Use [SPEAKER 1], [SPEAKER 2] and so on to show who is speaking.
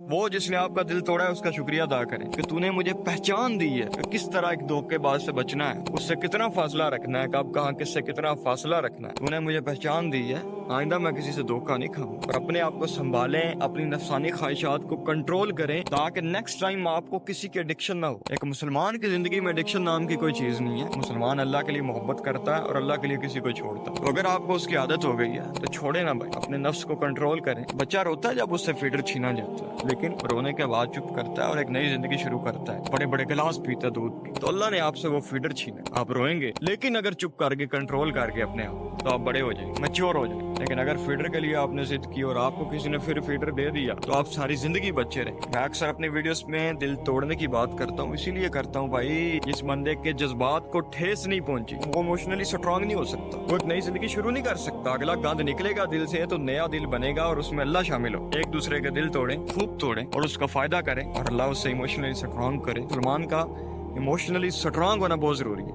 [SPEAKER 1] वो जिसने आपका दिल तोड़ा है उसका शुक्रिया अदा करें कि तूने मुझे पहचान दी है कि किस तरह एक धोखेबाज से बचना है, उससे कितना फासला रखना है, कब कहाँ किससे कितना फासला रखना है। तूने मुझे पहचान दी है, आइंदा मैं किसी से धोखा नहीं खाऊं। और अपने आप को संभालें, अपनी नफसानी ख्वाहिशात को कंट्रोल करें ताकि नेक्स्ट टाइम आपको किसी की एडिक्शन ना हो। एक मुसलमान की जिंदगी में एडिक्शन नाम की कोई चीज नहीं है। मुसलमान अल्लाह के लिए मोहब्बत करता है और अल्लाह के लिए किसी को छोड़ता है। तो अगर आपको उसकी आदत हो गई है तो छोड़े ना भाई, अपने नफ्स को कंट्रोल करें। बच्चा रोता है जब उससे फीडर छीना जाता है, लेकिन रोने के बाद चुप करता है और एक नई जिंदगी शुरू करता है, बड़े बड़े गिलास पीता दूध की। तो अल्लाह ने आपसे वो फीडर छीना, आप रोएंगे, लेकिन अगर चुप करके कंट्रोल करके अपने आप, तो आप बड़े हो जाएंगे, मैच्योर हो जाएंगे। लेकिन अगर फीडर के लिए आपने जिद की और आपको किसी ने फिर फीडर दे दिया तो आप सारी जिंदगी बच्चे रहे। मैं अक्सर अपने वीडियोस में दिल तोड़ने की बात करता हूँ, इसीलिए करता हूँ भाई, जिस बंदे के जज्बात को ठेस नहीं पहुंची वो इमोशनली स्ट्रांग नहीं हो सकता, वो एक नई जिंदगी शुरू नहीं कर सकता। अगला गंद निकलेगा दिल से तो नया दिल बनेगा और उसमें अल्लाह शामिल हो। एक दूसरे के दिल तोड़ें, खूब तोड़ें और उसका फायदा करें और अल्लाह उससे इमोशनली स्ट्रांग करे। सलमान का इमोशनली स्ट्रांग होना बहुत जरूरी है।